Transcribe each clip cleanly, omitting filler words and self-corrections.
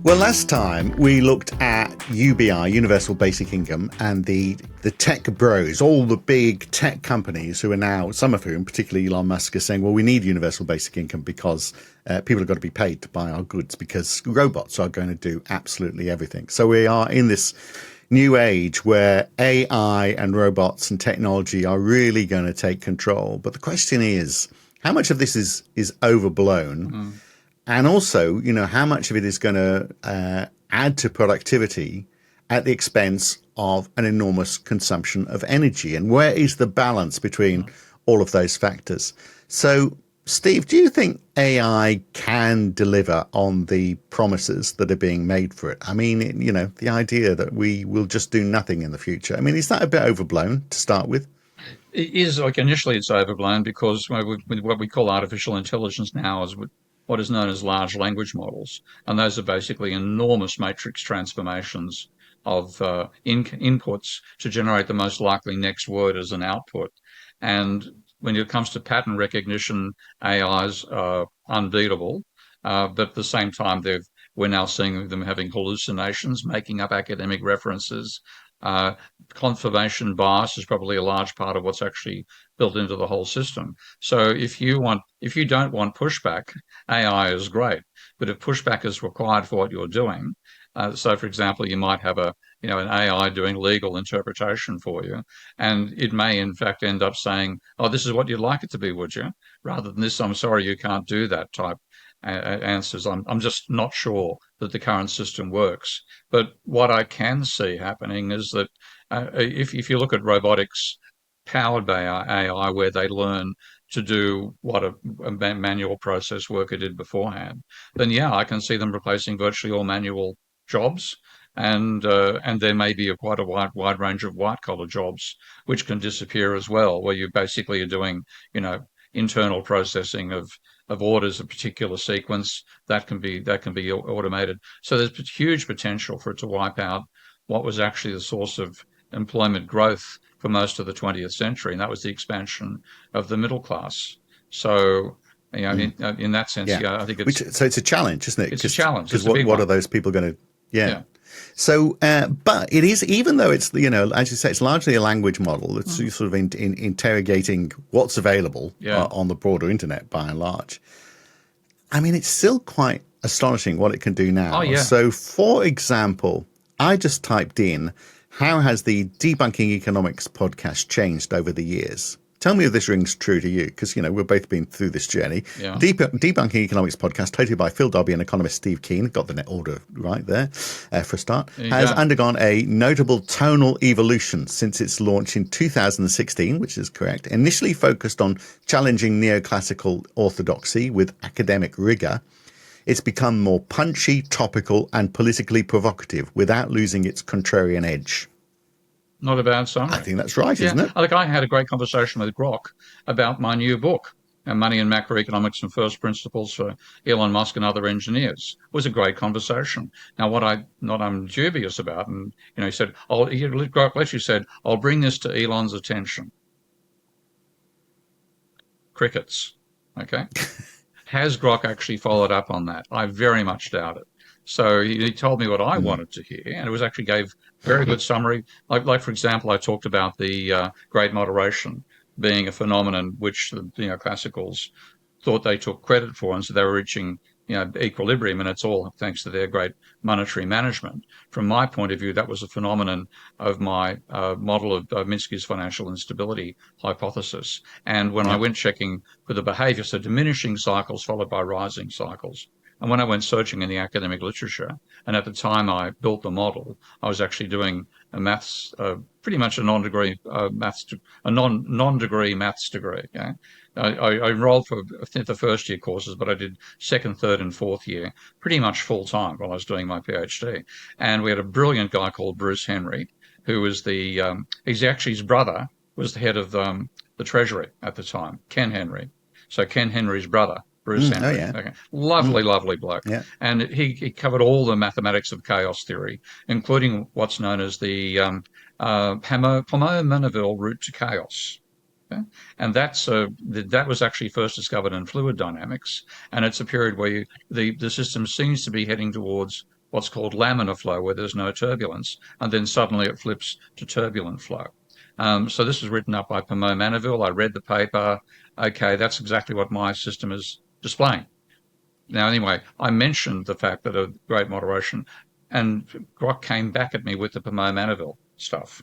Well, last time we looked at UBI, Universal Basic Income, and the tech bros, all the big tech companies who are now, some of whom, particularly Elon Musk, are saying, well, we need Universal Basic Income because people have got to be paid to buy our goods because robots are going to do absolutely everything. So we are in this new age where AI and robots and technology are really going to take control. But the question is, how much of this is overblown? Mm-hmm. And also, how much of it is going to add to productivity at the expense of an enormous consumption of energy? And where is the balance between all of those factors? So, Steve, do you think AI can deliver on the promises that are being made for it? I mean, the idea that we will just do nothing in the future. I mean, is that a bit overblown to start with? It is, like, initially it's overblown because what we call artificial intelligence now is what is known as large language models. And those are basically enormous matrix transformations of inputs to generate the most likely next word as an output. And when it comes to pattern recognition, AIs are unbeatable. But at the same time, we're now seeing them having hallucinations, making up academic references. Confirmation bias is probably a large part of what's actually built into the whole system. So if you don't want pushback, AI is great. But if pushback is required for what you're doing, so for example, you might have an AI doing legal interpretation for you, and it may in fact end up saying, "Oh, this is what you'd like it to be, would you?" Rather than this, "I'm sorry, you can't do that" type answers. I'm just not sure that the current system works. But what I can see happening is that if you look at robotics powered by AI, where they learn to do what a manual process worker did beforehand, then yeah, I can see them replacing virtually all manual jobs. And there may be quite a wide range of white collar jobs which can disappear as well, where you basically are doing, internal processing of orders, a particular sequence that can be automated. So there's huge potential for it to wipe out what was actually the source of employment growth for most of the 20th century, and that was the expansion of the middle class. So, in that sense, yeah, I think so it's a challenge, isn't it? It's a challenge. Because what are those people going to? Yeah. So, but it is, even though it's, as you say, it's largely a language model. It's sort of interrogating what's available on the broader internet by and large. I mean, it's still quite astonishing what it can do now. Oh, yeah. So, for example, I just typed in, how has the Debunking Economics podcast changed over the years? Tell me if this rings true to you, because, we've both been through this journey. Yeah. Debunking Economics podcast, hosted by Phil Dobbie and economist Steve Keen, got the net order right there for a start, has undergone a notable tonal evolution since its launch in 2016, which is correct. Initially focused on challenging neoclassical orthodoxy with academic rigor, it's become more punchy, topical, and politically provocative without losing its contrarian edge. Not a bad summary. I think that's right, isn't it? Like, I had a great conversation with Grok about my new book, Money and Macroeconomics and First Principles for Elon Musk and Other Engineers. It was a great conversation. Now, what I'm dubious about, and he said, Grok literally said, "I'll bring this to Elon's attention." Crickets. Okay. Has Grok actually followed up on that? I very much doubt it. So he told me what I wanted to hear, and it was actually gave very good summary. Like for example, I talked about the Great Moderation being a phenomenon which the classicals thought they took credit for, and so they were reaching equilibrium, and it's all thanks to their great monetary management. From my point of view, that was a phenomenon of my model of Minsky's financial instability hypothesis. And when I went checking for the behavior, so diminishing cycles followed by rising cycles. And when I went searching in the academic literature, and at the time I built the model, I was actually doing a maths, pretty much a non-degree maths degree. Okay? I enrolled for the first year courses, but I did second, third, and fourth year pretty much full time while I was doing my PhD. And we had a brilliant guy called Bruce Henry, who was his brother was the head of the Treasury at the time, Ken Henry. So Ken Henry's brother. Bruce Henry. Oh, yeah. Okay. Lovely bloke. Yeah. And he covered all the mathematics of chaos theory, including what's known as the Pomo-Maneville route to chaos. Okay? And that was actually first discovered in fluid dynamics, and it's a period where the system seems to be heading towards what's called laminar flow, where there's no turbulence, and then suddenly it flips to turbulent flow. So this was written up by Pamo Manaville. I read the paper. Okay, that's exactly what my system is displaying. Now, anyway, I mentioned the fact that a great moderation, and Grok came back at me with the Pamo Manaville stuff.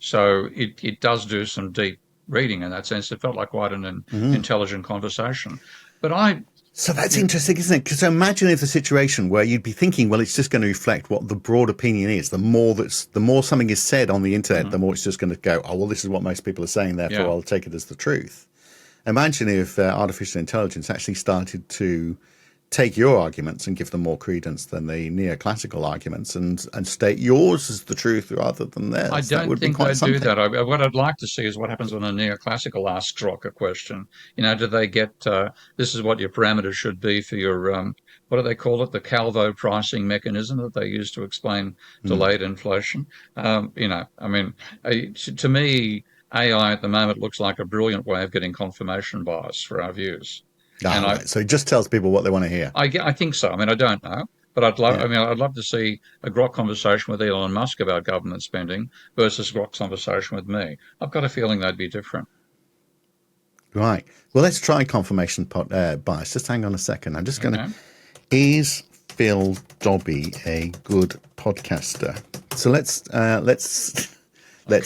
So it does do some deep reading in that sense. It felt like quite an Mhm. intelligent conversation. But I, So that's you interesting, isn't it? Because imagine if the situation where you'd be thinking, well, it's just going to reflect what the broad opinion is. The more something is said on the internet, the more it's just going to go, oh, well, this is what most people are saying, therefore yeah, I'll take it as the truth. Imagine if artificial intelligence actually started to take your arguments and give them more credence than the neoclassical arguments, and state yours as the truth rather than I theirs. That don't would be think quite they do something. that. What I'd like to see is what happens when a neoclassical asks Grok a question. Do they get this is what your parameters should be for your what do they call it? The Calvo pricing mechanism that they use to explain Mm. delayed inflation. I mean, to me, AI at the moment looks like a brilliant way of getting confirmation bias for our views. Ah, And right. So it just tells people what they want to hear. I think so. I mean, I don't know, but Yeah. I'd love to see a Grok conversation with Elon Musk about government spending versus Grok's conversation with me. I've got a feeling they'd be different. Right. Well, let's try confirmation bias. Just hang on a second. I'm just going to. Okay. Is Phil Dobby a good podcaster? So let's Oh, let's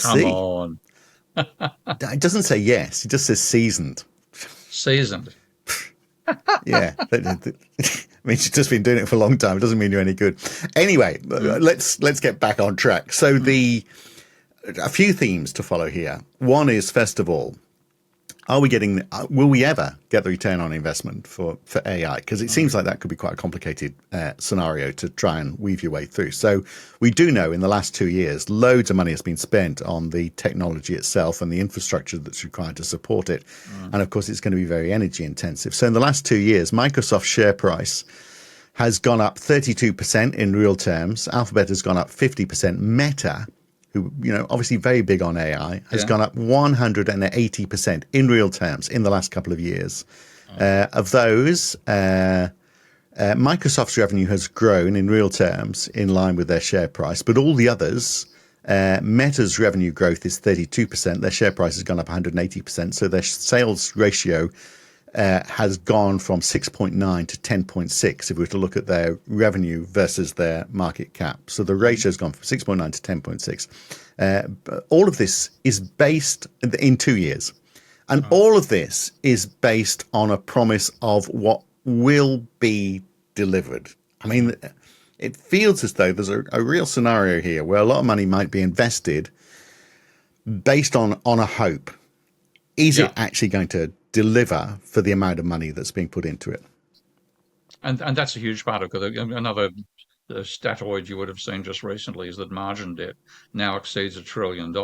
come see. on. It doesn't say yes. It just says seasoned. Seasoned. Yeah. I mean, she's just been doing it for a long time. It doesn't mean you're any good. Anyway, Mm, let's get back on track. So mm, a few themes to follow here. One is, first of all, will we ever get the return on investment for AI? Because it mm. seems like that could be quite a complicated scenario to try and weave your way through. So we do know in the last 2 years, loads of money has been spent on the technology itself and the infrastructure that's required to support it. Mm. And of course, it's going to be very energy intensive. So in the last 2 years, Microsoft's share price has gone up 32% in real terms. Alphabet has gone up 50%. Meta, who, obviously very big on AI, has Yeah. gone up 180% in real terms in the last couple of years. Oh, Of those, Microsoft's revenue has grown in real terms in line with their share price, but all the others, Meta's revenue growth is 32%. Their share price has gone up 180%. So their sales ratio has gone from 6.9 to 10.6 if we were to look at their revenue versus their market cap. So the ratio has gone from 6.9 to 10.6. All of this is based in 2 years. And oh. all of this is based on a promise of what will be delivered. I mean, it feels as though there's a real scenario here where a lot of money might be invested based on a hope. Is it Yeah. actually going to deliver for the amount of money that's being put into it? And that's a huge part of it. Another statoid you would have seen just recently is that margin debt now exceeds $1 trillion.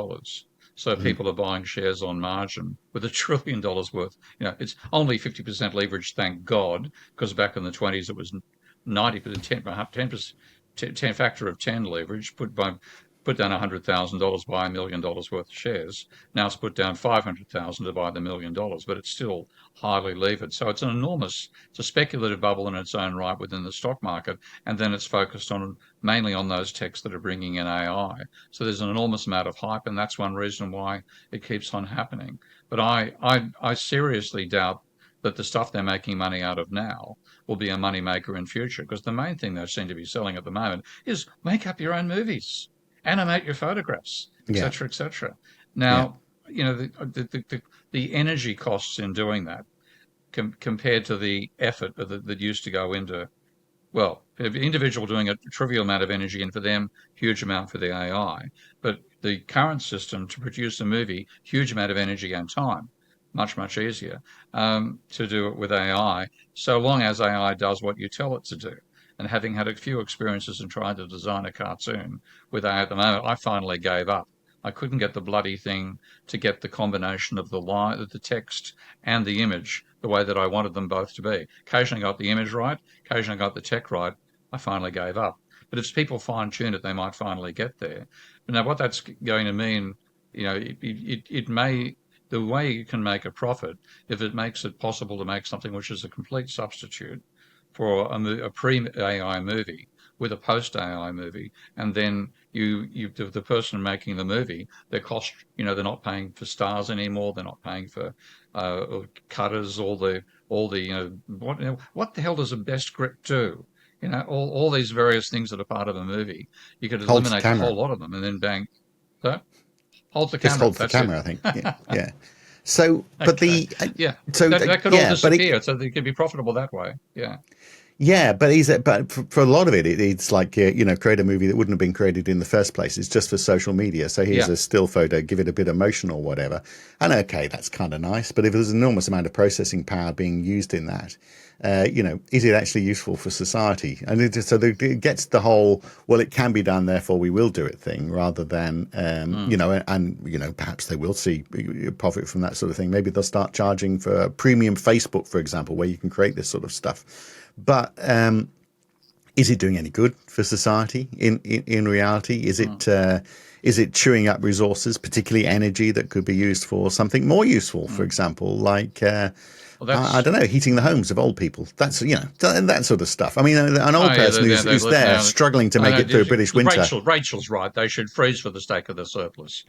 So Mm. people are buying shares on margin with $1 trillion worth. It's only 50% leverage, thank God, because back in the 20s it was 90%, 10 factor of 10 leverage put down $100,000 buy $1 million worth of shares. Now it's put down 500,000 to buy the $1 million, but it's still highly levered. So it's a speculative bubble in its own right within the stock market, and then it's focused on mainly on those techs that are bringing in AI. So there's an enormous amount of hype, and that's one reason why it keeps on happening. But I seriously doubt that the stuff they're making money out of now will be a money maker in future, because the main thing they seem to be selling at the moment is make up your own movies, animate your photographs, Yeah, etc., etc. yeah. Now, the energy costs in doing that compared to the effort that used to go into, well, an individual doing a trivial amount of energy and for them, huge amount for the AI. But the current system to produce a movie, huge amount of energy and time, much, much easier to do it with AI, so long as AI does what you tell it to do. And having had a few experiences in trying to design a cartoon with AI at the moment, I finally gave up. I couldn't get the bloody thing to get the combination of the text and the image the way that I wanted them both to be. Occasionally I got the image right, occasionally I got the tech right. I finally gave up. But if people fine tune it, they might finally get there. But now, what that's going to mean, it may, the way you can make a profit, if it makes it possible to make something which is a complete substitute for a pre AI movie, with a post AI movie, and then the person making the movie, their cost, they're not paying for stars anymore. They're not paying for cutters, all the what the hell does a best grip do? All these various things that are part of a movie. You could Holds the eliminate a camera. whole lot of them, and then bang. So holds the Just camera. holds the That's it. camera, I think. Yeah, yeah. So, but Okay. the Yeah. so That could all yeah, but disappear, so they could be profitable that way. Yeah. yeah, but for a lot of it, it's like create a movie that wouldn't have been created in the first place. It's just for social media. So here's Yeah. a still photo, give it a bit of motion or whatever, and okay, that's kind of nice. But if there's an enormous amount of processing power being used in that, is it actually useful for society? And it gets the whole well, it can be done, therefore we will do it thing, rather than Mm. perhaps they will see profit from that sort of thing. Maybe they'll start charging for premium Facebook, for example, where you can create this sort of stuff. But is it doing any good for society in reality? Mm. Is it chewing up resources, particularly energy that could be used for something more useful? For Mm. example, like Well, I that's don't know, heating the homes of old people. That's that sort of stuff. I mean, an oh old yeah, person they who's live there now. struggling to I make know it through a British winter. Rachel's right. They should freeze for the sake of the surplus.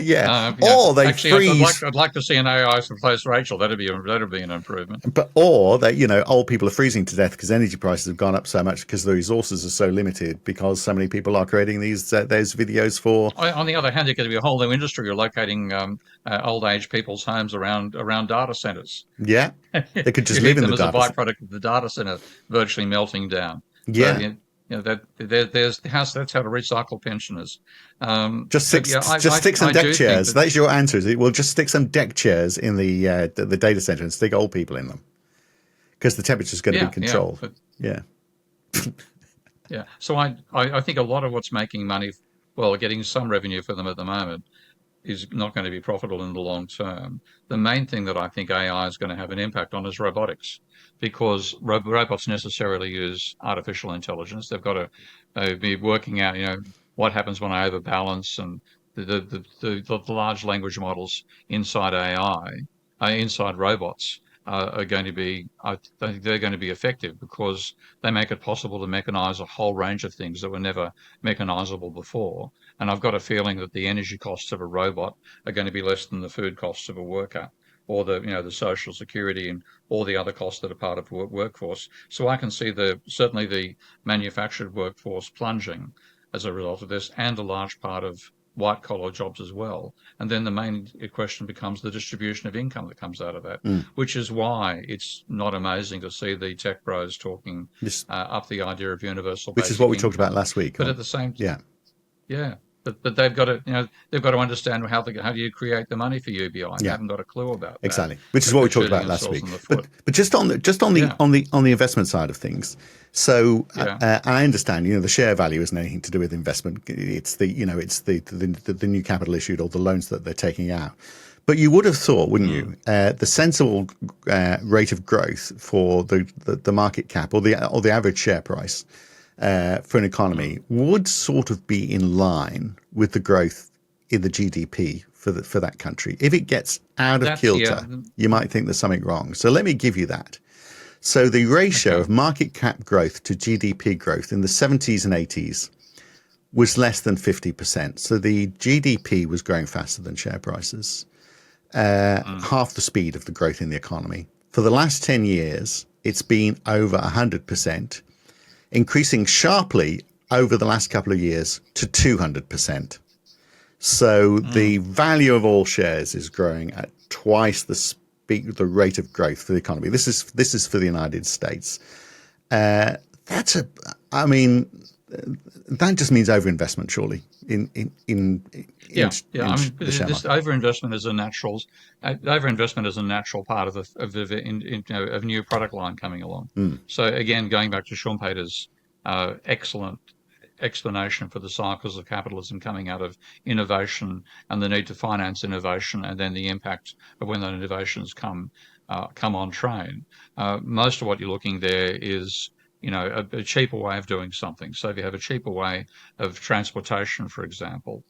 Yeah, or they Actually, freeze. I'd like to see an AI replace Rachel. That'd be an improvement. But or that old people are freezing to death because energy prices have gone up so much because the resources are so limited because so many people are creating those videos for. On the other hand, there could be a whole new industry. You're locating old age people's homes around data centers. Yeah, they could just You live heat in them the as a data. byproduct of the data center virtually melting down. So Yeah, that's how to recycle pensioners. just But yeah, just stick some I deck do think chairs. that That's your answer. Is it? We'll just stick some deck chairs in the data center and stick old people in them because the temperature is going to be yeah, controlled. but Yeah. yeah. So I think a lot of what's making money, well, getting some revenue for them at the moment, is not going to be profitable in the long term. The main thing that I think AI is going to have an impact on is robotics, because robots necessarily use artificial intelligence. They've got to be working out, what happens when I overbalance, and the large language models inside AI, inside robots, are going to be, I think they're going to be effective because they make it possible to mechanize a whole range of things that were never mechanizable before. And I've got a feeling that the energy costs of a robot are going to be less than the food costs of a worker, or the social security and all the other costs that are part of workforce. So I can see certainly the manufactured workforce plunging as a result of this, and a large part of white collar jobs as well. And then the main question becomes the distribution of income that comes out of that, Mm. which is why it's not amazing to see the tech bros talking Just, up the idea of universal which is what basic we talked about income. last week. But at the same, Yeah, yeah, but they've got to understand how do you create the money for UBI. They yeah. haven't got a clue about that. Exactly, which is So what they're we talked shooting about last themselves week. in the But foot. just on Yeah, on the investment side of things. So yeah, I understand, the share value isn't anything to do with investment. It's the new capital issued or the loans that they're taking out. But you would have thought, wouldn't mm, you, the sensible rate of growth for the market cap or the average share price for an mm. economy would sort of be in line with the growth in the GDP for that country. If it gets out of That's kilter, you might think there's something wrong. So let me give you that. So the ratio okay. of market cap growth to GDP growth in the 70s and 80s was less than 50%. So the GDP was growing faster than share prices, Mm. half the speed of the growth in the economy. For the last 10 years, it's been over 100%, increasing sharply over the last couple of years to 200%. So the Mm. value of all shares is growing at twice the rate of growth for the economy. This is for the United States. That's a, I mean, that just means overinvestment, surely, Yeah, yeah. in I mean, the share this market. overinvestment is a natural part of new product line coming along. Mm. So again, going back to Schumpeter's excellent explanation for the cycles of capitalism coming out of innovation and the need to finance innovation, and then the impact of when those innovations come on train. Most of what you're looking there is a cheaper way of doing something. So if you have a cheaper way of transportation, for example,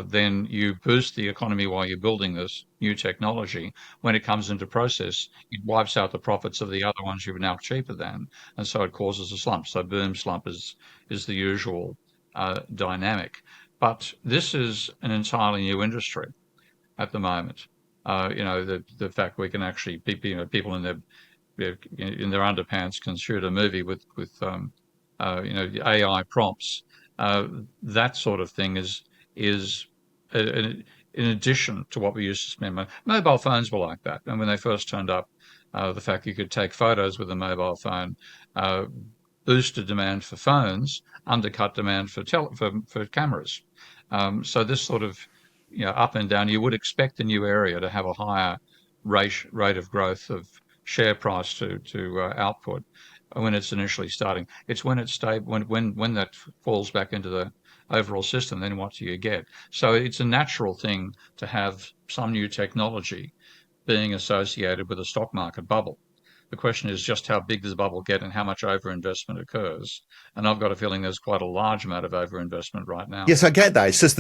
then you boost the economy while you're building this new technology. When it comes into process, it wipes out the profits of the other ones you're now cheaper than, and so it causes a slump. So boom slump is the usual dynamic. But this is an entirely new industry at the moment. The fact we can actually, people in their underpants can shoot a movie with AI prompts. Uh, that sort of thing is in addition to what we used to spend. Mobile phones were like that, and when they first turned up, the fact you could take photos with a mobile phone uh, boosted demand for phones, undercut demand for cameras. So this sort of up and down, you would expect the new area to have a higher rate of growth of share price to output when it's initially starting. It's when it's stable, when that falls back into the overall system, then what do you get? So it's a natural thing to have some new technology being associated with a stock market bubble. The question is just how big does the bubble get and how much overinvestment occurs. And I've got a feeling there's quite a large amount of overinvestment right now. Yes, I get that. It's just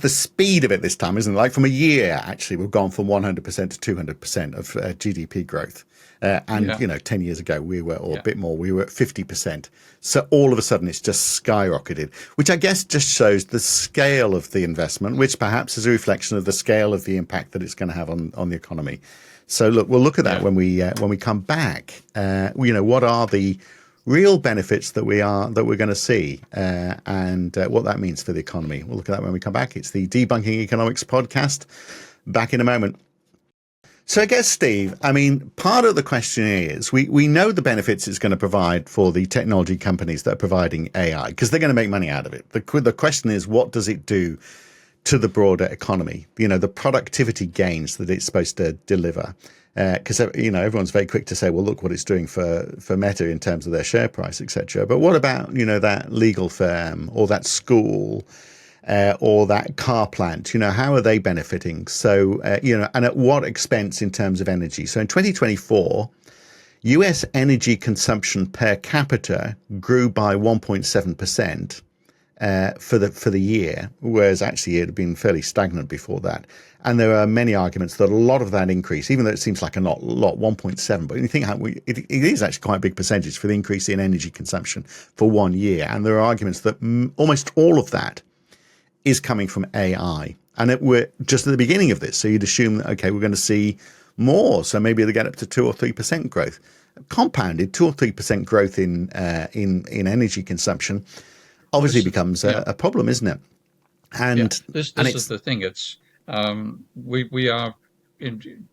the speed of it this time, isn't it? Like from a year, actually, we've gone from 100% to 200% of GDP growth. And, Yeah, 10 years ago, we were, or a bit more, we were at 50%. So all of a sudden, it's just skyrocketed, which I guess just shows the scale of the investment, which perhaps is a reflection of the scale of the impact that it's going to have on the economy. So look, we'll look at that yeah. when we come back. What are the real benefits that we're going to see, and what that means for the economy? We'll look at that when we come back. It's the Debunking Economics podcast. Back in a moment. So I guess, Steve, I mean, part of the question is we know the benefits it's going to provide for the technology companies that are providing AI because they're going to make money out of it. The question is, what does it do to the broader economy? The productivity gains that it's supposed to deliver. Because everyone's very quick to say, well, look what it's doing for Meta in terms of their share price, etc. But what about that legal firm or that school or that car plant? How are they benefiting? So and at what expense in terms of energy? So in 2024, U.S. energy consumption per capita grew by 1.7%. For the year, whereas actually it had been fairly stagnant before that. And there are many arguments that a lot of that increase, even though it seems like a lot, 1.7, but you think how it is actually quite a big percentage for the increase in energy consumption for 1 year. And there are arguments that almost all of that is coming from AI. And we're just at the beginning of this. So you'd assume that, okay, we're going to see more. So maybe they'll get up to 2 or 3% growth. Compounded 2 or 3% growth in energy consumption obviously This, becomes yeah, a problem, isn't it? yeah. And This is it's the thing. It's we are in,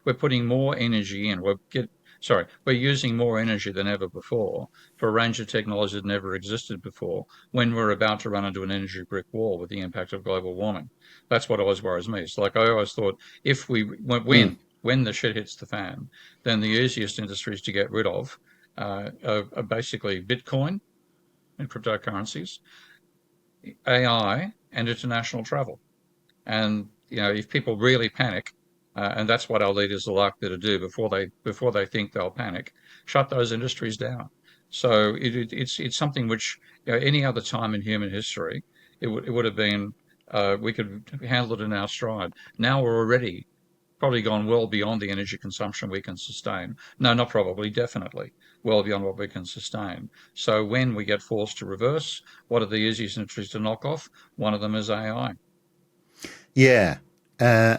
we're putting more energy in. We're using more energy than ever before for a range of technologies that never existed before. When we're about to run into an energy brick wall with the impact of global warming, that's what always worries me. It's like I always thought if when the shit hits the fan, then the easiest industries to get rid of are basically Bitcoin and cryptocurrencies, AI, and international travel. And if people really panic, and that's what our leaders are likely to do before they think they'll panic, shut those industries down. So it's something which any other time in human history it would have been we could handle it in our stride. Now we're already probably gone well beyond the energy consumption we can sustain. No, not probably, definitely well beyond what we can sustain. So when we get forced to reverse, what are the easiest industries to knock off? One of them is AI. yeah. Uh,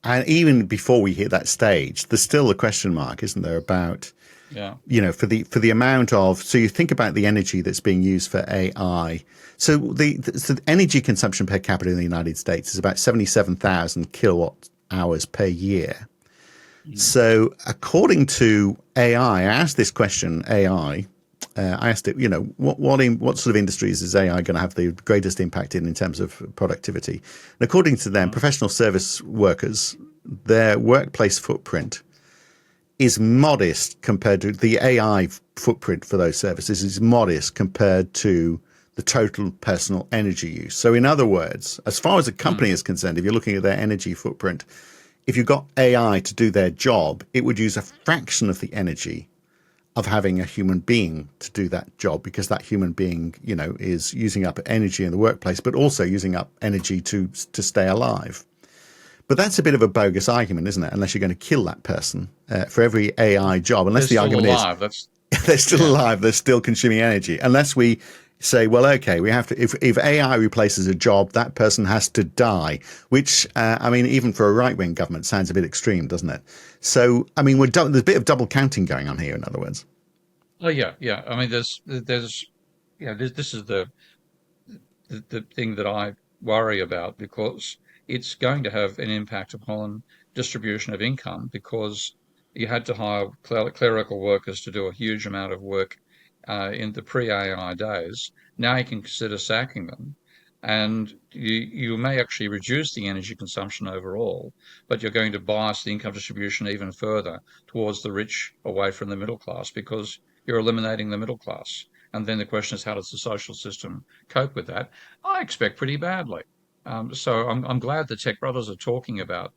and even before we hit that stage, there's still a question mark, isn't there, about Yeah. for the amount of, so you think about the energy that's being used for AI. So the energy consumption per capita in the United States is about 77,000 kilowatt hours per year. Mm. So according to AI, I asked this question, AI, I asked it, what sort of industries is AI going to have the greatest impact in terms of productivity? And according to them, Mm. professional service workers, their workplace footprint is modest compared to the AI footprint for those services is modest compared to the total personal energy use. So in other words, as far as a company Mm. is concerned, if you're looking at their energy footprint, if you've got AI to do their job, it would use a fraction of the energy of having a human being to do that job, because that human being, is using up energy in the workplace, but also using up energy to stay alive. But that's a bit of a bogus argument, isn't it? Unless you're going to kill that person for every AI job, unless They're the still argument is alive. That's they're still yeah. alive, they're still consuming energy. Unless we say, well, okay, we have to. If AI replaces a job, that person has to die. Which I mean, even for a right wing government, sounds a bit extreme, doesn't it? So I mean, there's a bit of double counting going on here. In other words, Oh yeah, yeah. I mean, there's this is the thing that I worry about because it's going to have an impact upon distribution of income because you had to hire clerical workers to do a huge amount of work in the pre-AI days. Now you can consider sacking them, and you may actually reduce the energy consumption overall, but you're going to bias the income distribution even further towards the rich away from the middle class because you're eliminating the middle class. And then the question is, how does the social system cope with that? I expect pretty badly. So I'm glad the Tech Brothers are talking about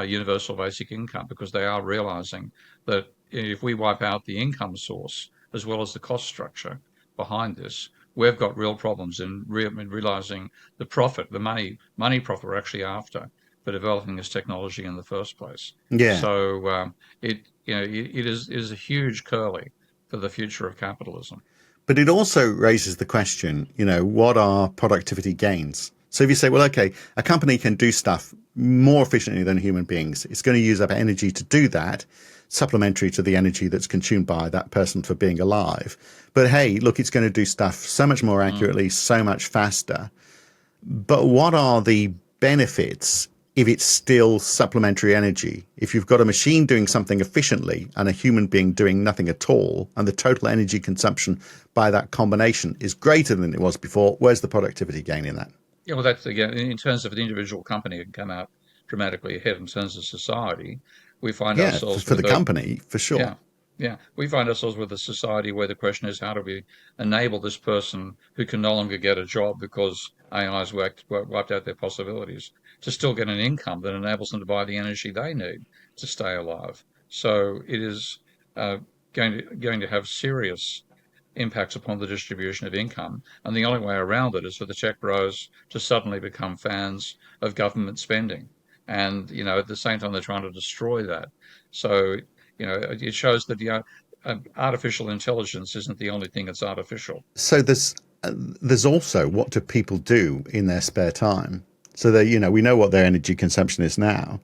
universal basic income because they are realizing that if we wipe out the income source as well as the cost structure behind this, we've got real problems in realizing the profit, the money profit we're actually after for developing this technology in the first place. yeah. So it is a huge curly for the future of capitalism. But it also raises the question, what are productivity gains? So if you say, well, okay, a company can do stuff more efficiently than human beings, it's going to use up energy to do that, supplementary to the energy that's consumed by that person for being alive. But hey, look, it's going to do stuff so much more Mm. accurately, so much faster. But what are the benefits if it's still supplementary energy? If you've got a machine doing something efficiently and a human being doing nothing at all, and the total energy consumption by that combination is greater than it was before, where's the productivity gain in that? Yeah, well, that's again, in terms of an individual company, it can come out dramatically ahead in terms of society. We find Yeah, ourselves for with the a, company, for sure. yeah, yeah, we find ourselves with a society where the question is, how do we enable this person who can no longer get a job because AI has wiped out their possibilities to still get an income that enables them to buy the energy they need to stay alive? So it is uh, going to have serious impacts upon the distribution of income. And the only way around it is for the tech bros to suddenly become fans of government spending. And, at the same time, they're trying to destroy that. So, it shows that artificial intelligence isn't the only thing that's artificial. So there's also, what do people do in their spare time? So they, we know what their energy consumption is now.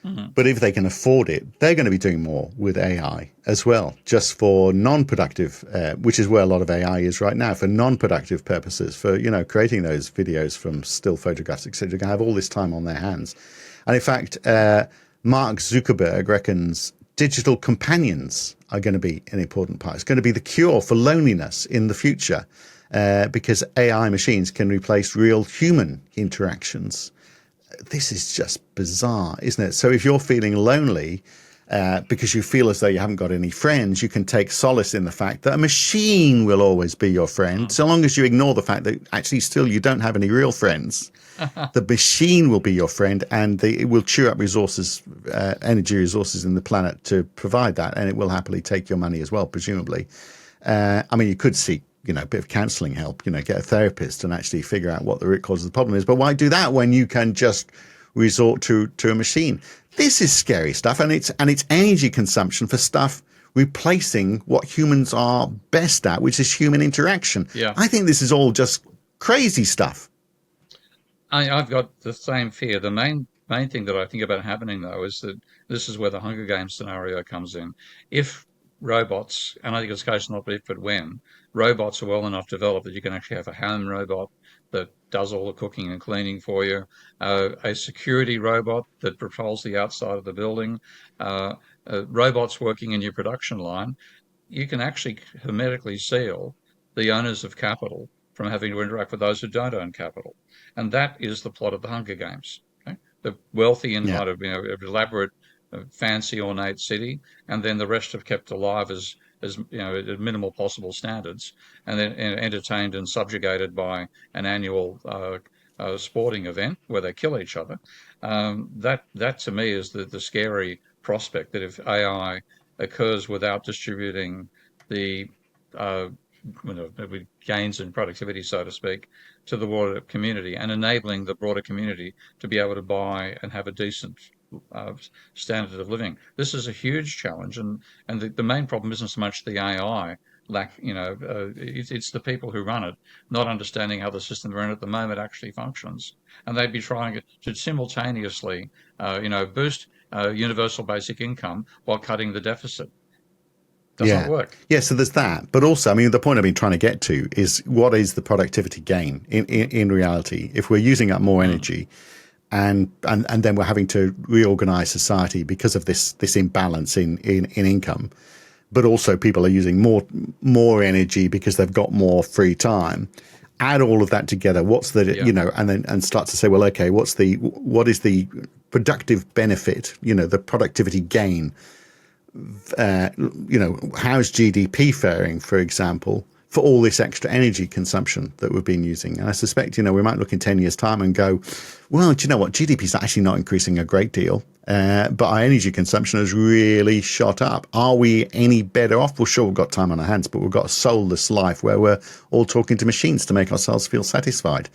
Mhm. But if they can afford it, they're going to be doing more with AI as well, just for non-productive, which is where a lot of AI is right now, for non-productive purposes, for creating those videos from still photographs, etc. They're going to have all this time on their hands, and in fact, Mark Zuckerberg reckons digital companions are going to be an important part. It's going to be the cure for loneliness in the future, because AI machines can replace real human interactions. This is just bizarre, isn't it? So if you're feeling lonely because you feel as though you haven't got any friends, you can take solace in the fact that a machine will always be your friend, so long as you ignore the fact that actually still you don't have any real friends. The machine will be your friend, and it will chew up resources, energy resources in the planet to provide that, and it will happily take your money as well, presumably. I mean, you could seek, a bit of counselling help, get a therapist and actually figure out what the root cause of the problem is. But why do that when you can just resort to a machine? This is scary stuff, and it's energy consumption for stuff replacing what humans are best at, which is human interaction. Yeah. I think this is all just crazy stuff. I've got the same fear. The main thing that I think about happening though is that this is where the Hunger Games scenario comes in. If robots, and I think it's a case not if but when, robots are well enough developed that you can actually have a home robot that does all the cooking and cleaning for you, a security robot that patrols the outside of the building, uh, robots working in your production line, you can actually hermetically seal the owners of capital from having to interact with those who don't own capital. And that is the plot of the Hunger Games. Okay? The wealthy Yeah. inside of elaborate, fancy, ornate city, and then the rest are kept alive as at minimal possible standards, and then entertained and subjugated by an annual sporting event where they kill each other. That to me is the scary prospect that if AI occurs without distributing the uh, gains in productivity, so to speak, to the broader community and enabling the broader community to be able to buy and have a decent uh, standard of living. This is a huge challenge, and the main problem isn't so much the AI lack, it's the people who run it not understanding how the system they're in at the moment actually functions, and they'd be trying to simultaneously, boost universal basic income while cutting the deficit. Doesn't Yeah. work. Yeah, so there's that. But also, I mean, the point I've been trying to get to is what is the productivity gain in reality? If we're using up more Mm. energy and then we're having to reorganize society because of this imbalance in income, but also people are using more energy because they've got more free time. Add all of that together, what's the, Yeah. and start to say, well, okay, what is the productive benefit, the productivity gain, how's GDP faring, for example, for all this extra energy consumption that we've been using? And I suspect, we might look in 10 years' time and go, well, do you know what? GDP is actually not increasing a great deal, but our energy consumption has really shot up. Are we any better off? Well, sure, we've got time on our hands, but we've got a soulless life where we're all talking to machines to make ourselves feel satisfied.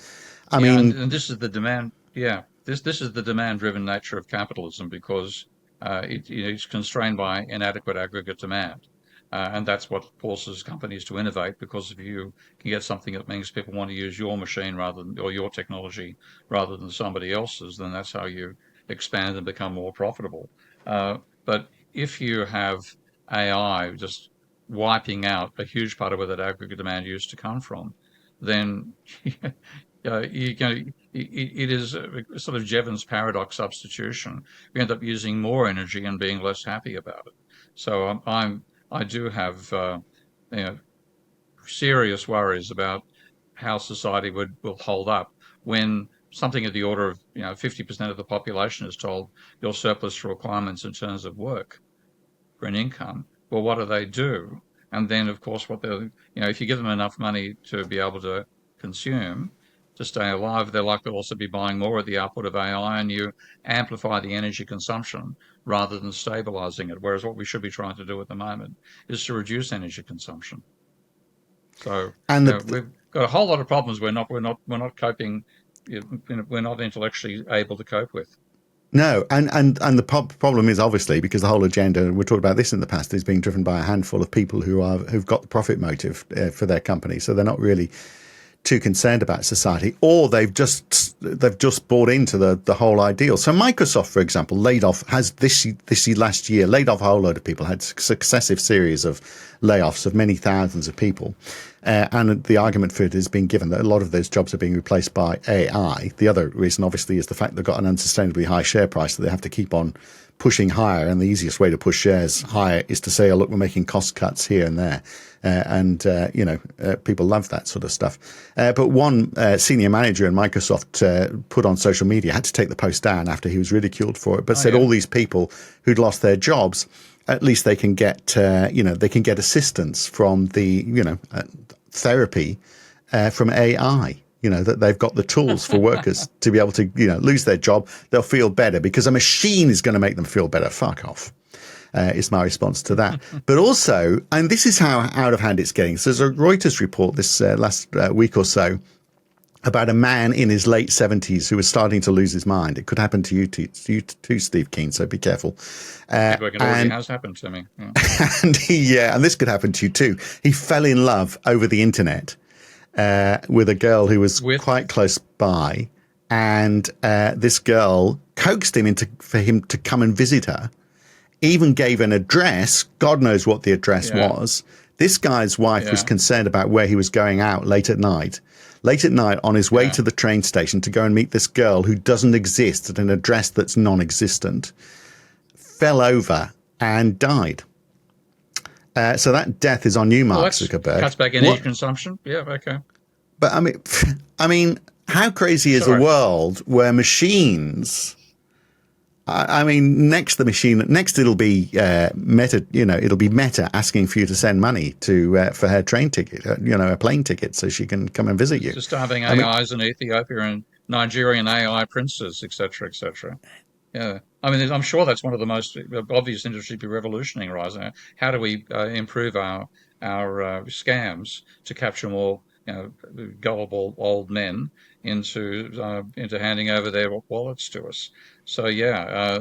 I Yeah, and, mean, and this is the demand. Yeah, this is the demand-driven nature of capitalism because it's constrained by inadequate aggregate demand, and that's what forces companies to innovate. Because if you can get something that means people want to use your machine rather than or your technology rather than somebody else's, then that's how you expand and become more profitable. But if you have AI just wiping out a huge part of where that aggregate demand used to come from, then it is a sort of Jevons paradox substitution. We end up using more energy and being less happy about it. So I do have you know, serious worries about how society will hold up when something of the order of 50% of the population is told your surplus requirements in terms of work for an income. Well, what do they do? And then, of course, if you give them enough money to be able to consume, to stay alive, they're likely to also be buying more of the output of AI, and you amplify the energy consumption rather than stabilizing it. Whereas what we should be trying to do at the moment is to reduce energy consumption. So, and the we've got a whole lot of problems we're not coping, we're not intellectually able to cope with. No, and the problem is obviously because the whole agenda, and we talked about this in the past, is being driven by a handful of people who've got the profit motive for their company, so they're not really too concerned about society, or they've just bought into the whole ideal. So Microsoft, for example, has this last year laid off a whole load of people, had successive series of layoffs of many thousands of people, and the argument for it has been given that a lot of those jobs are being replaced by AI. The other reason, obviously, is the fact they've got an unsustainably high share price that they have to keep on pushing higher, and the easiest way to push shares higher is to say, oh, look, we're making cost cuts here and there. People love that sort of stuff. But one senior manager in Microsoft put on social media, had to take the post down after he was ridiculed for it, but Oh said yeah, all these people who'd lost their jobs, at least they can get, they can get assistance from the, therapy from AI. That they've got the tools for workers to be able to, lose their job. They'll feel better because a machine is going to make them feel better. Fuck off. Is my response to that. But also, and this is how out of hand it's getting. So there's a Reuters report this last week or so about a man in his late 70s who was starting to lose his mind. It could happen to you too, Steve Keen, so be careful. it already And has happened to me. Yeah. and this could happen to you too. He fell in love over the internet with a girl who was With quite close by, and this girl coaxed him for him to come and visit her. Even gave an address. God knows what the address Yeah, was. This guy's wife was yeah, concerned about where he was going out late at night. Late at night, on his way yeah. to the train station to go and meet this girl who doesn't exist at an address that's non-existent, fell over and died. So that death is on you, Well, Mark that's Zuckerberg. cuts back energy What? consumption. Yeah, okay. But I mean, how crazy is a Sorry. world where machines? I mean, next it'll be Meta. It'll be Meta asking for you to send money for her train ticket, a plane ticket, so she can come and visit you. Just starving I mean, AIs in Ethiopia and Nigerian AI princes, etc., etc. Yeah, I mean, I'm sure that's one of the most obvious industry to be revolutioning right now. How do we improve our scams to capture more, gullible old men into handing over their wallets to us? So yeah,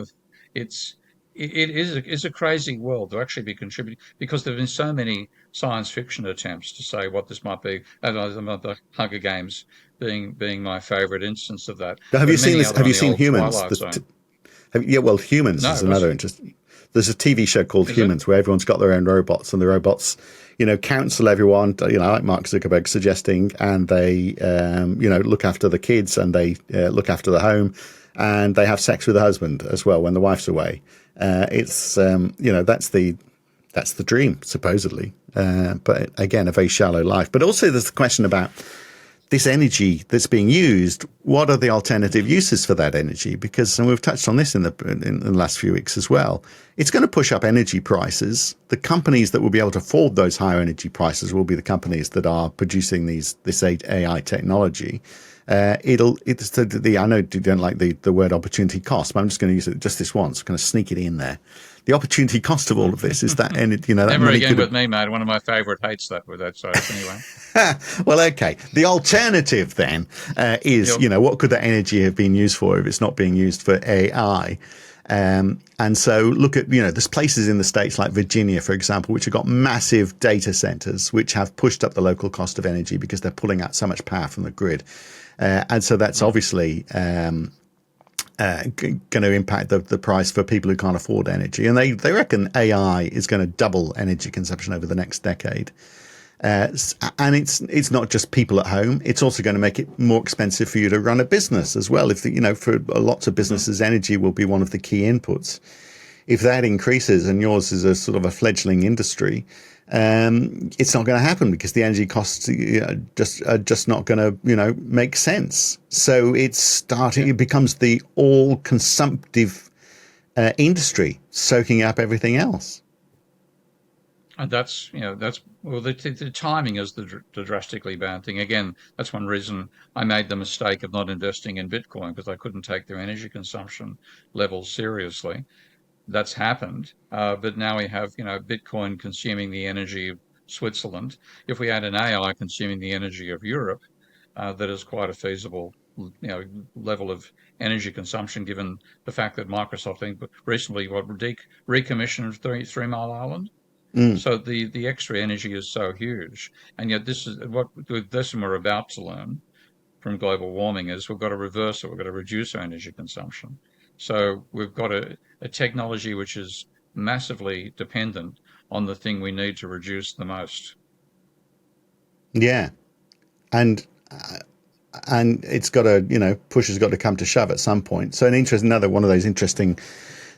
it's it is a crazy world to actually be contributing because there have been so many science fiction attempts to say what this might be. And the Hunger Games being my favourite instance of that, Now, have but you seen many this? other Have on you the seen old Humans? Twilight Zone. Yeah, well, Humans is No, another interesting. There's a TV show called is it? Humans where everyone's got their own robots, and the robots, counsel everyone. Like Mark Zuckerberg suggesting, and they, look after the kids, and they look after the home, and they have sex with the husband as well when the wife's away. That's the dream supposedly, but again, a very shallow life. But also, there's the question about this energy that's being used, what are the alternative uses for that energy? Because, and we've touched on this in the last few weeks as well, it's going to push up energy prices. The companies that will be able to afford those higher energy prices will be the companies that are producing this AI technology. I know you don't like the word opportunity cost, but I'm just going to use it just this once, kind of sneak it in there. The opportunity cost of all of this is that, and that Never money again could with have. me, mate. One of my favourite hates that with that. So anyway, Well, okay. The alternative then is, yep. what could that energy have been used for if it's not being used for AI? And so look at, there's places in the States like Virginia, for example, which have got massive data centers, which have pushed up the local cost of energy because they're pulling out so much power from the grid. And so that's obviously going to impact the price for people who can't afford energy. And they reckon AI is going to double energy consumption over the next decade. And it's not just people at home. It's also going to make it more expensive for you to run a business as well. For lots of businesses, energy will be one of the key inputs. If that increases and yours is a sort of a fledgling industry, it's not going to happen because the energy costs are just not going to make sense. So Yeah. it becomes the all consumptive industry soaking up everything else. And that's well, the timing is the drastically bad thing. Again, that's one reason I made the mistake of not investing in Bitcoin because I couldn't take their energy consumption levels seriously. That's happened, but now we have Bitcoin consuming the energy of Switzerland. If we had an AI consuming the energy of Europe, that is quite a feasible level of energy consumption, given the fact that Microsoft, I think, recently recommissioned Three Mile Island. Mm. So the extra energy is so huge, and yet this is what with this and we're about to learn from global warming is we've got to reverse it. We've got to reduce our energy consumption. So we've got a technology which is massively dependent on the thing we need to reduce the most. Yeah, and it's got to push has got to come to shove at some point. So another one of those interesting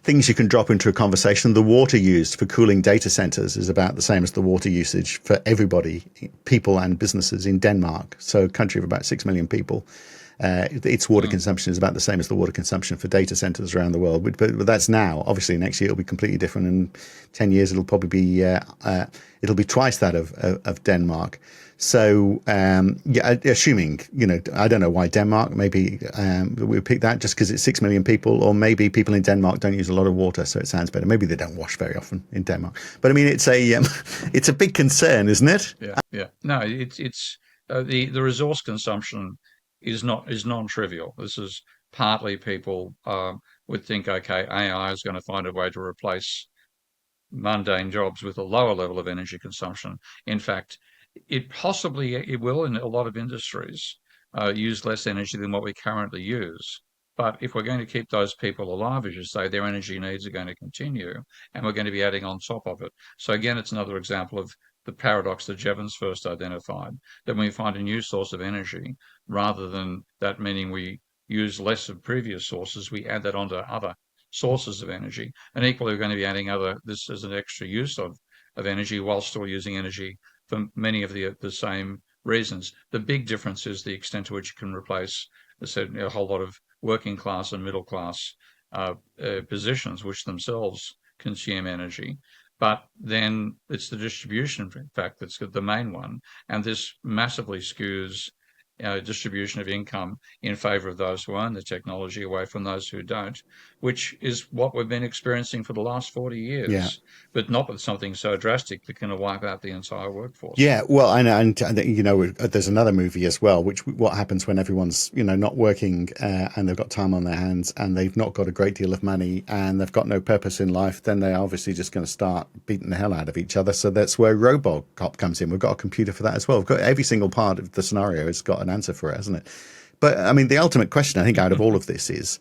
things you can drop into a conversation. The water used for cooling data centers is about the same as the water usage for everybody, people and businesses in Denmark. So a country of about 6 million people. Its water Mm. consumption is about the same as the water consumption for data centers around the world. But that's now. Obviously, next year it'll be completely different. In 10 years, it'll probably be it'll be twice that of Denmark. So assuming I don't know why Denmark. Maybe we pick that just because it's 6 million people, or maybe people in Denmark don't use a lot of water, so it sounds better. Maybe they don't wash very often in Denmark. But I mean, it's a it's a big concern, isn't it? Yeah, yeah. No, it's the resource consumption is non-trivial. This is partly people would think, okay, AI is going to find a way to replace mundane jobs with a lower level of energy consumption. In fact, it will in a lot of industries use less energy than what we currently use. But if we're going to keep those people alive, as you say, their energy needs are going to continue, and we're going to be adding on top of it. So again, it's another example of the paradox that Jevons first identified, that when we find a new source of energy, rather than that meaning we use less of previous sources, we add that onto other sources of energy. And equally, we're going to be adding this as an extra use of energy while still using energy for many of the same reasons. The big difference is the extent to which you can replace, as I said, a whole lot of working class and middle class positions, which themselves consume energy. But then it's the distribution, in fact, that's the main one. And this massively skews distribution of income in favor of those who own the technology away from those who don't, which is what we've been experiencing for the last 40 Yeah. years, but not with something so drastic that can wipe out the entire workforce. Yeah, well, I know, and there's another movie as well, which what happens when everyone's not working and they've got time on their hands and they've not got a great deal of money and they've got no purpose in life, then they're obviously just going to start beating the hell out of each other. So that's where RoboCop comes in. We've got a computer for that as well. We've got every single part of the scenario has got an answer for it, hasn't it? But I mean, the ultimate question I think out of all of this is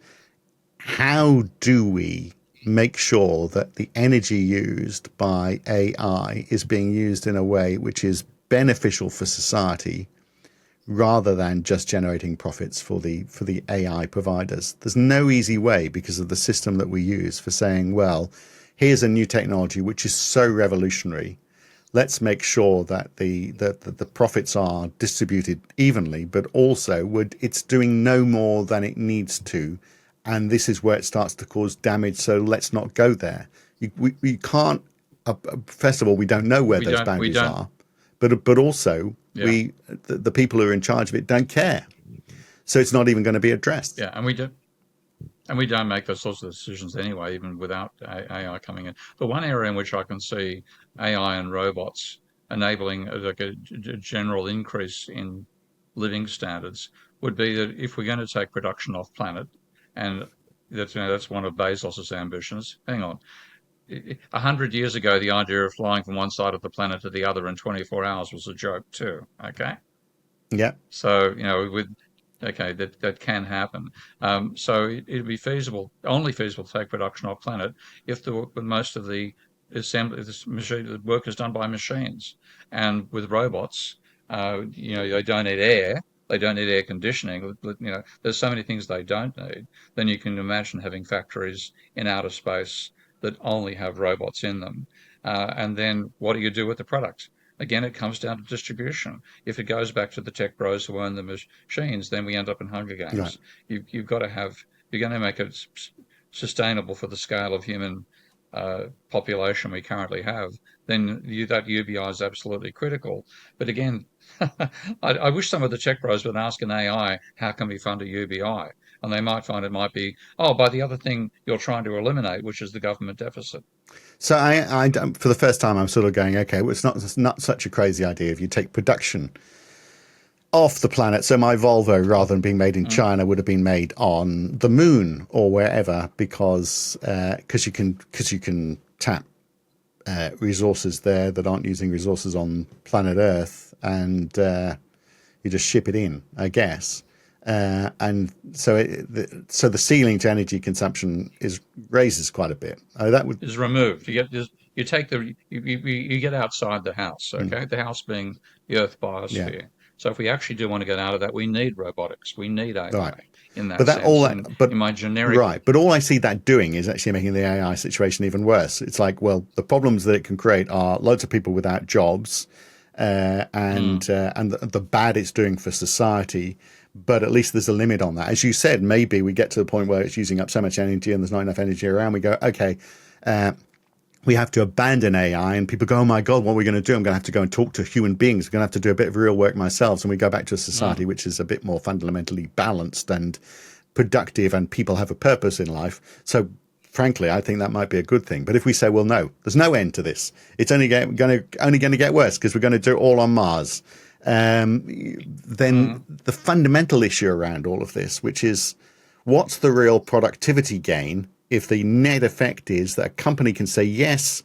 how do we make sure that the energy used by AI is being used in a way which is beneficial for society rather than just generating profits for the AI providers? There's no easy way because of the system that we use for saying, well, here's a new technology which is so revolutionary. Let's make sure that the profits are distributed evenly, but also it's doing no more than it needs to, and this is where it starts to cause damage. So let's not go there. We can't. First of all, we don't know where We those don't, we boundaries don't, are, but also yeah, the people who are in charge of it don't care. So it's not even going to be addressed. yeah, and we don't make those sorts of decisions anyway, even without AI coming in. The one area in which I can see AI and robots enabling like a general increase in living standards would be that if we're going to take production off planet, and that's one of Bezos's ambitions. Hang on, 100 years ago, the idea of flying from one side of the planet to the other in 24 hours was a joke too. Okay, Yeah, so with okay, that can happen. So it'd be feasible, only feasible to take production off planet if most of the assembly, this machine, the work is done by machines, and with robots, they don't need air. They don't need air conditioning. There's so many things they don't need. Then you can imagine having factories in outer space that only have robots in them. And then what do you do with the product? Again, it comes down to distribution. If it goes back to the tech bros who own the machines, then we end up in Hunger right. Games. You've got to have, you're going to make it sustainable for the scale of human population we currently have, then that UBI is absolutely critical. But again, I wish some of the tech bros would ask an AI, how can we fund a UBI? And they might find it might be, oh, by the other thing you're trying to eliminate, which is the government deficit. So for the first time, I'm sort of going, okay, well, it's not such a crazy idea if you take production off the planet. So my Volvo, rather than being made in Mm, China, would have been made on the moon or wherever, because you can tap resources there that aren't using resources on planet Earth, and you just ship it in, I guess. And so the ceiling to energy consumption is raises quite a bit. That would. is removed. You take you get outside the house, Mm, okay? The house being the Earth yeah. biosphere. So if we actually do want to get out of that, we need robotics. We need Right. AI in But that that all sense. that And but in my generic, right. But all I see that doing is actually making the AI situation even worse. It's like, well, the problems that it can create are loads of people without jobs, mm, and the bad it's doing for society. But at least there's a limit on that. As you said, maybe we get to the point where it's using up so much energy and there's not enough energy around. We go, okay, we have to abandon AI, and people go, oh my God, what are we going to do? I'm going to have to go and talk to human beings. I'm going to have to do a bit of real work myself. And we go back to a society mm. which is a bit more fundamentally balanced and productive, and people have a purpose in life. So frankly, I think that might be a good thing. But if we say, well, no, there's no end to this. It's only going to get worse because we're going to do it all on Mars. Then Mm. the fundamental issue around all of this, which is what's the real productivity gain if the net effect is that a company can say, yes,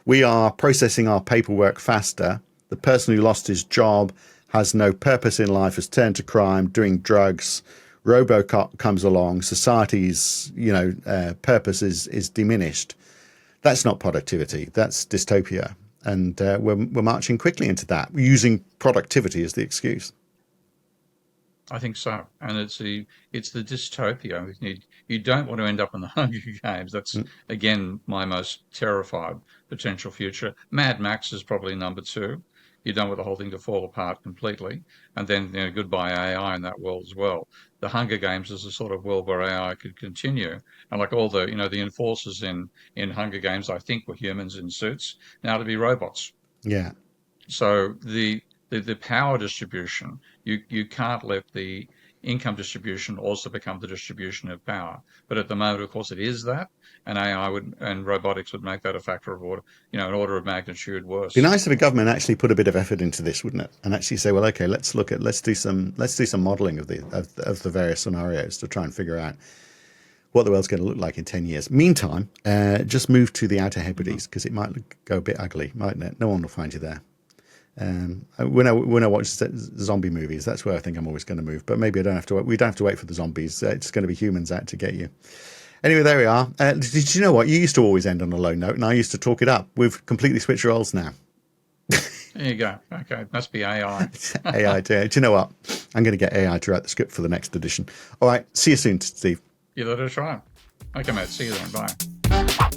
we are processing our paperwork faster. The person who lost his job has no purpose in life, has turned to crime, doing drugs. Robocop comes along, society's purpose is diminished. That's not productivity. That's dystopia, and we're marching quickly into that, using productivity as the excuse. I think so, and it's the dystopia. You don't want to end up in the Hunger Games. That's Mm, again my most terrified potential future. Mad Max is probably number two. You don't want the whole thing to fall apart completely, and then goodbye AI in that world as well. The Hunger Games is a sort of world where AI could continue, and like all the enforcers in Hunger Games, I think were humans in suits. Now to be robots. yeah, So the power distribution. You can't let the income distribution also become the distribution of power. But at the moment, of course, it is that, and AI would and robotics would make that a factor of order, an order of magnitude Be worse. nice if a government actually put a bit of effort into this, wouldn't it? And actually say, well, okay, let's do some modelling of the various scenarios to try and figure out what the world's going to look like in 10 years. Meantime, just move to the Outer Hebrides because it might go a bit ugly, mightn't it? No one will find you there. When I watch zombie movies, that's where I think I'm always going to move. But maybe I don't have to. We don't have to wait for the zombies. It's going to be humans out to get you. Anyway, there we are. Did you know what? You used to always end on a low note, and I used to talk it up. We've completely switched roles now. There you go. Okay, must be AI. AI. Do you know what? I'm going to get AI to write the script for the next edition. All right. See you soon, Steve. Give that a try. Okay, mate. See you then. Bye.